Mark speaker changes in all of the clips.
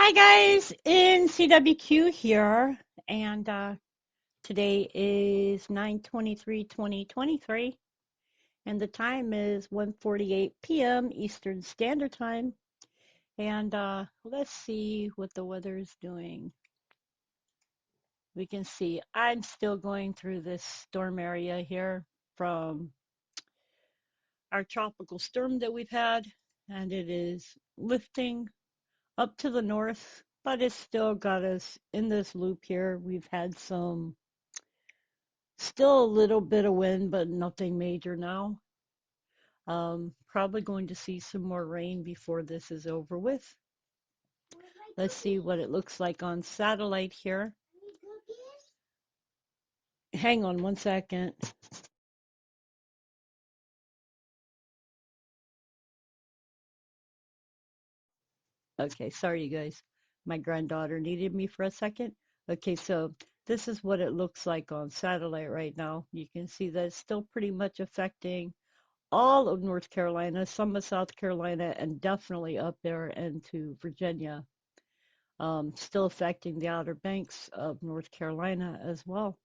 Speaker 1: Hi guys, NCWQ here, and today is 9/23/2023, and the time is 1:48 p.m. Eastern Standard Time, and let's see what the weather is doing. We can see I'm still going through this storm area here from our tropical storm that we've had, and it is lifting up to the north, but it's still got us in this loop here. We've had still a little bit of wind, but nothing major now. Probably going to see some more rain before this is over with. Let's see what it looks like on satellite here. Hang on one second. Okay, sorry you guys. My granddaughter needed me for a second. Okay, so this is what it looks like on satellite right now. You can see that it's still pretty much affecting all of North Carolina, some of South Carolina, and definitely up there into Virginia. Still affecting the Outer Banks of North Carolina as well.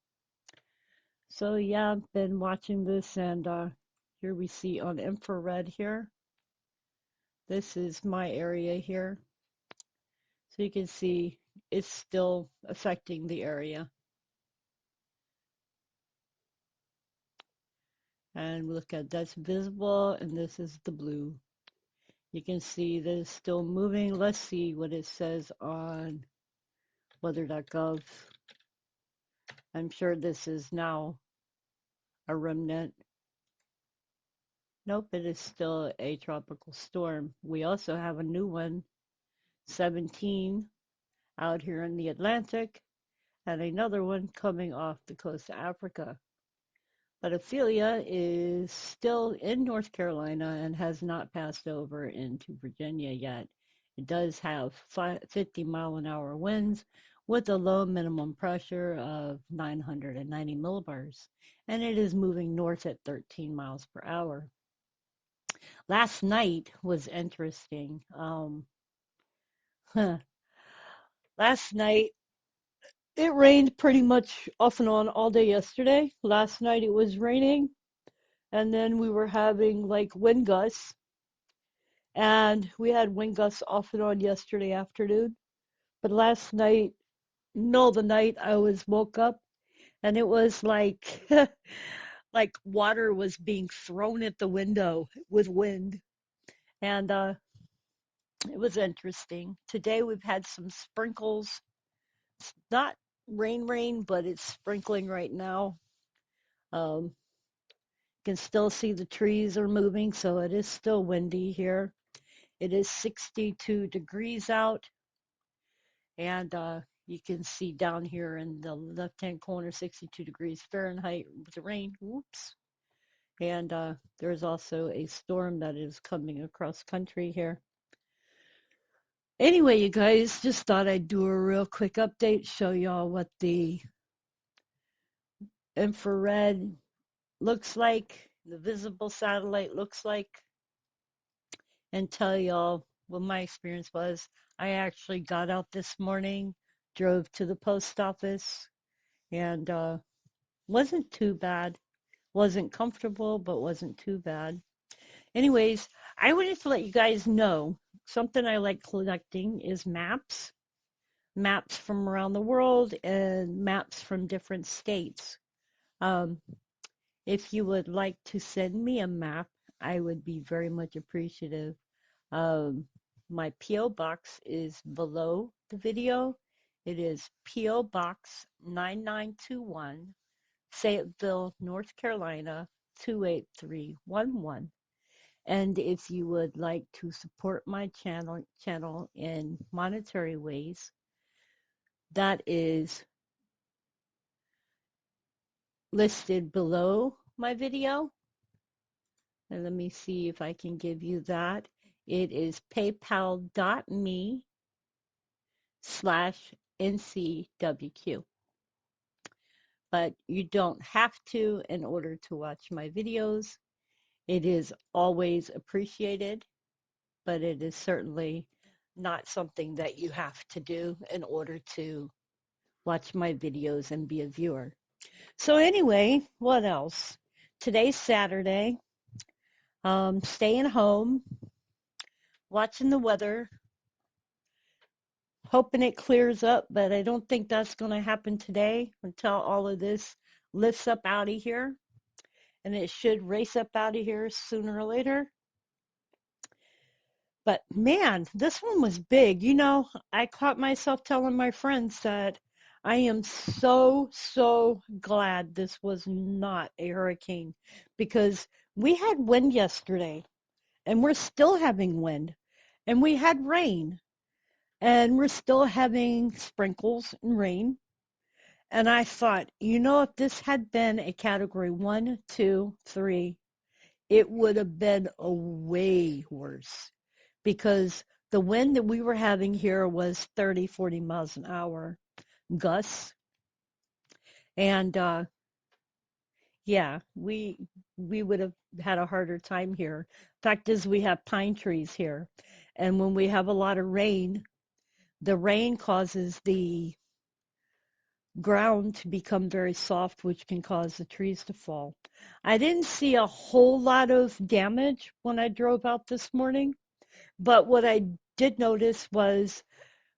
Speaker 1: So yeah, I've been watching this, and here we see on infrared here. This is my area here. So you can see it's still affecting the area. And look at that's visible, and this is the blue. You can see that it's still moving. Let's see what it says on weather.gov. I'm sure this is now a remnant. Nope, it is still a tropical storm. We also have a new one, 17, out here in the Atlantic, and another one coming off the coast of Africa. But Ophelia is still in North Carolina and has not passed over into Virginia yet. It does have 50-mile-an-hour winds with a low minimum pressure of 990 millibars, and it is moving north at 13 miles per hour. Last night was interesting. Last night it rained pretty much off and on all day yesterday. Last night it was raining, and then we were having like wind gusts, and we had wind gusts off and on yesterday afternoon. But last night, middle of the night, I was woke up, and it was like like water was being thrown at the window with wind, and it was interesting. Today we've had some sprinkles. It's not rain, but it's sprinkling right now. You can still see the trees are moving, so it is still windy here. It is 62 degrees out, and you can see down here in the left-hand corner, 62 degrees Fahrenheit with the rain. Whoops. And there's also a storm that is coming across country here. Anyway, you guys, just thought I'd do a real quick update, show y'all what the infrared looks like, the visible satellite looks like, and tell y'all what my experience was. I actually got out this morning, drove to the post office, and wasn't too bad. Wasn't comfortable, but wasn't too bad. Anyways, I wanted to let you guys know something I like collecting is maps. Maps from around the world and maps from different states. Um, if you would like to send me a map, I would be very much appreciative. Um, my P.O. box is below the video. It is P.O. Box 9921, Fayetteville, North Carolina 28311. And if you would like to support my channel in monetary ways, that is listed below my video. And let me see if I can give you that. It is paypal.me/NCWQ. But you don't have to in order to watch my videos. It is always appreciated, but it is certainly not something that you have to do in order to watch my videos and be a viewer. So anyway, what else? Today's Saturday. Staying home, watching the weather, hoping it clears up, but I don't think that's going to happen today until all of this lifts up out of here. And it should race up out of here sooner or later. But man, this one was big. I caught myself telling my friends that I am so, so glad this was not a hurricane because we had wind yesterday and we're still having wind and we had rain and we're still having sprinkles and rain. And I thought, if this had been a category 1, 2, 3, it would have been a way worse because the wind that we were having here was 30, 40 miles an hour gusts. And yeah, we would have had a harder time here. Fact is, we have pine trees here. And when we have a lot of rain, the rain causes the ground to become very soft, which can cause the trees to fall. I didn't see a whole lot of damage when I drove out this morning, but what I did notice was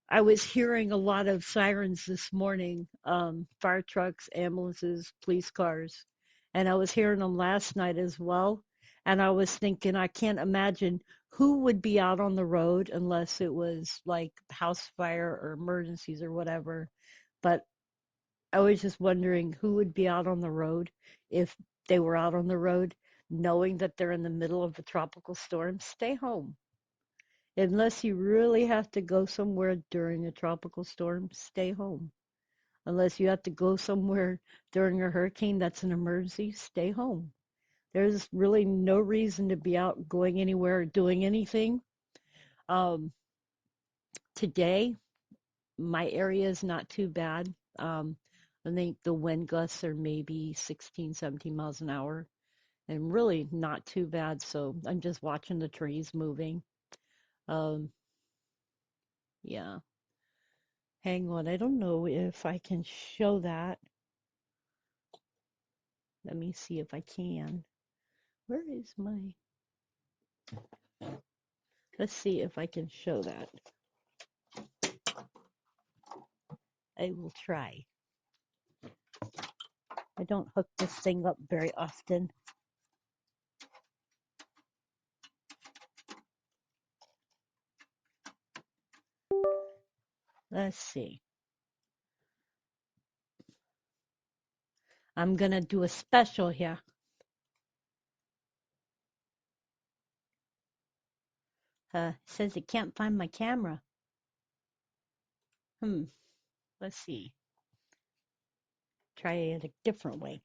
Speaker 1: I was hearing a lot of sirens this morning, fire trucks, ambulances, police cars, and I was hearing them last night as well. And I was thinking, I can't imagine who would be out on the road unless it was like house fire or emergencies or whatever. But I was just wondering who would be out on the road if they were out on the road knowing that they're in the middle of a tropical storm. Stay home. Unless you really have to go somewhere during a tropical storm, stay home. Unless you have to go somewhere during a hurricane that's an emergency, stay home. There's really no reason to be out going anywhere or doing anything. Um, Today, my area is not too bad. I think the wind gusts are maybe 16, 17 miles an hour and really not too bad. So I'm just watching the trees moving. Um, yeah. Hang on. I don't know if I can show that. Let me see if I can. Where is my... Let's see if I can show that. I will try. I don't hook this thing up very often. Let's see. I'm going to do a special here. It says it can't find my camera. Let's see. Try it a different way.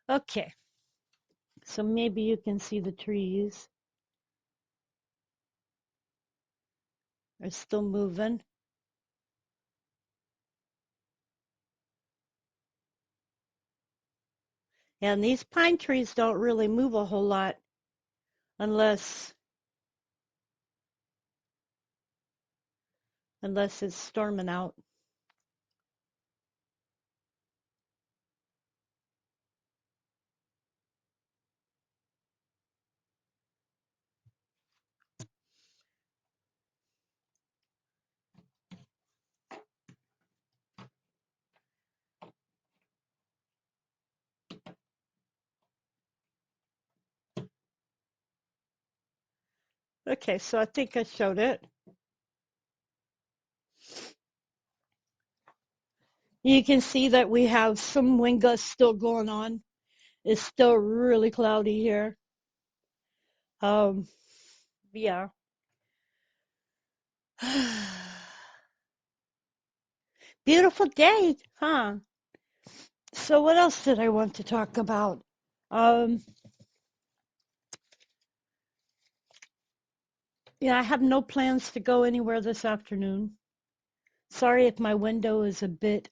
Speaker 1: Okay. So maybe you can see the trees are still moving. And these pine trees don't really move a whole lot unless it's storming out. Okay, so I think I showed it. You can see that we have some wind gusts still going on. It's still really cloudy here. Yeah. Beautiful day, huh? So what else did I want to talk about? Um, yeah, I have no plans to go anywhere this afternoon. Sorry if my window is a bit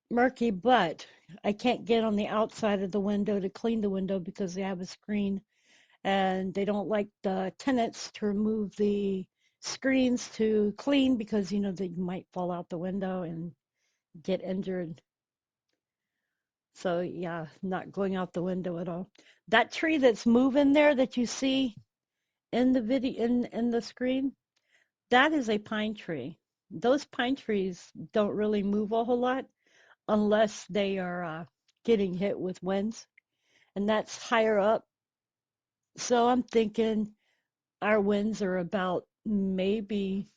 Speaker 1: murky, but I can't get on the outside of the window to clean the window because they have a screen and they don't like the tenants to remove the screens to clean because you know that you might fall out the window and get injured. So yeah, not going out the window at all. That tree that's moving there that you see in the video in the screen, that is a pine tree. Those pine trees don't really move a whole lot unless they are getting hit with winds, and that's higher up. So I'm thinking our winds are about maybe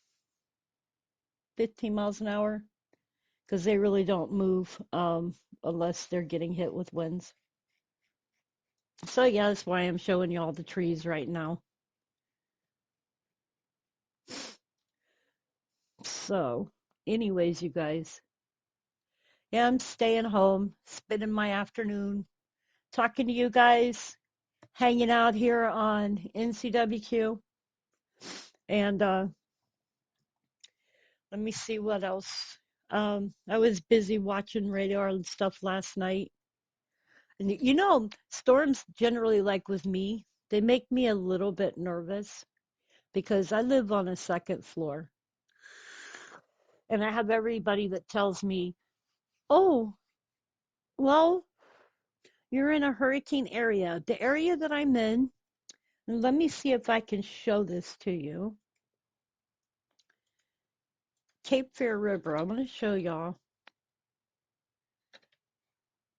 Speaker 1: 15 miles an hour because they really don't move unless they're getting hit with winds. So yeah, that's why I'm showing you all the trees right now. So, anyways, you guys, yeah, I'm staying home, spending my afternoon talking to you guys, hanging out here on NCWQ, and let me see what else. I was busy watching radar and stuff last night. And you know, storms generally, like with me, they make me a little bit nervous because I live on a second floor and I have everybody that tells me, oh, well, you're in a hurricane area. The area that I'm in, and let me see if I can show this to you. Cape Fear River. I'm going to show y'all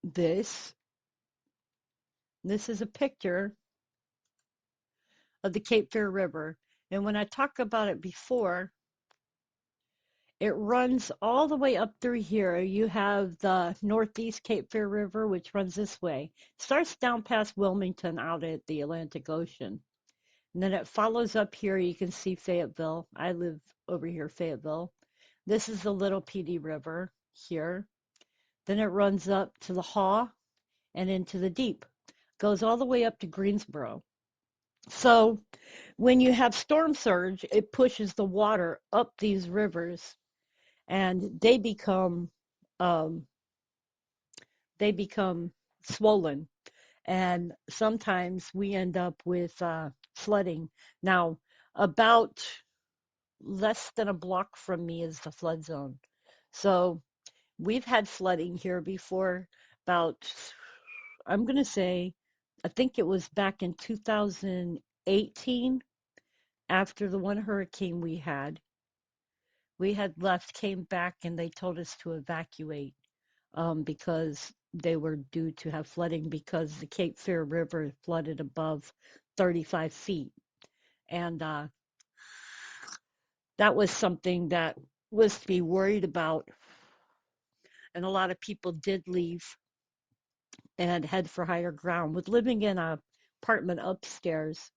Speaker 1: this. This is a picture of the Cape Fear River. And when I talked about it before, it runs all the way up through here. You have the Northeast Cape Fear River, which runs this way. It starts down past Wilmington out at the Atlantic Ocean. And then it follows up here. You can see Fayetteville. I live over here, Fayetteville. This is the Little Petey River here. Then it runs up to the Haw and into the Deep. Goes all the way up to Greensboro. So when you have storm surge, it pushes the water up these rivers and um, they become swollen, and sometimes we end up with flooding. Now, about less than a block from me is the flood zone, so we've had flooding here before. About, I'm going to say, I think it was back in 2018 after the one hurricane we had left, came back, and they told us to evacuate because they were due to have flooding because the Cape Fear River flooded above 35 feet. And that was something that was to be worried about. And a lot of people did leave and head for higher ground. With living in a apartment upstairs,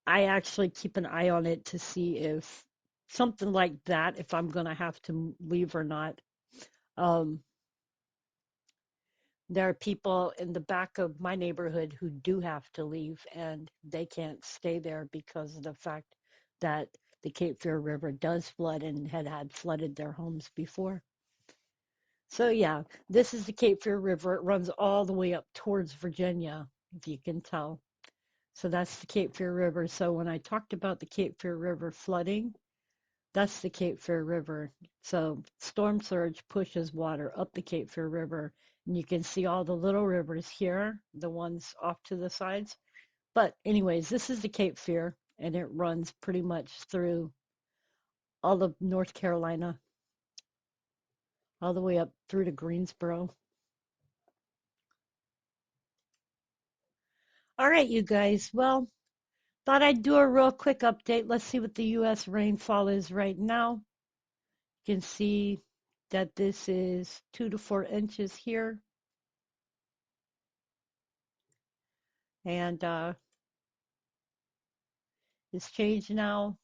Speaker 1: I actually keep an eye on it to see if something like that, if I'm going to have to leave or not. Um, There are people in the back of my neighborhood who do have to leave and they can't stay there because of the fact that the Cape Fear River does flood and had flooded their homes before. So yeah, this is the Cape Fear River. It runs all the way up towards Virginia, if you can tell. So that's the Cape Fear River. So when I talked about the Cape Fear River flooding, that's the Cape Fear River. So storm surge pushes water up the Cape Fear River. And you can see all the little rivers here, the ones off to the sides. But anyways, this is the Cape Fear, and it runs pretty much through all of North Carolina, all the way up through to Greensboro. All right, you guys. Well, thought I'd do a real quick update. Let's see what the U.S. rainfall is right now. You can see that this is 2 to 4 inches here. And it's changed now.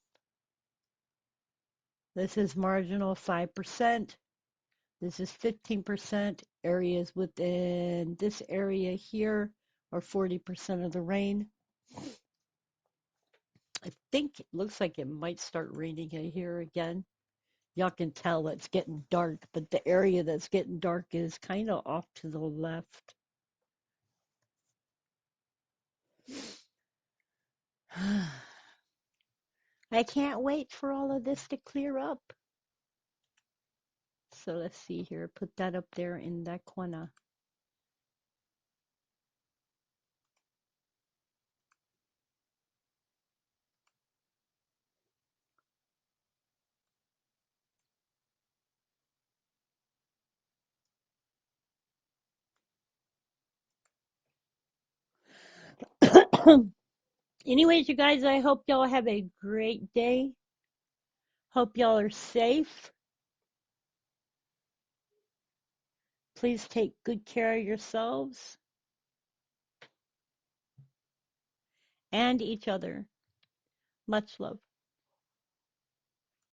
Speaker 1: This is marginal 5%. This is 15%. Areas within this area here are 40% of the rain. I think it looks like it might start raining here again. Y'all can tell it's getting dark, but the area that's getting dark is kind of off to the left. I can't wait for all of this to clear up. So let's see here. Put that up there in that corner. Anyways, you guys, I hope y'all have a great day. Hope y'all are safe. Please take good care of yourselves and each other. Much love.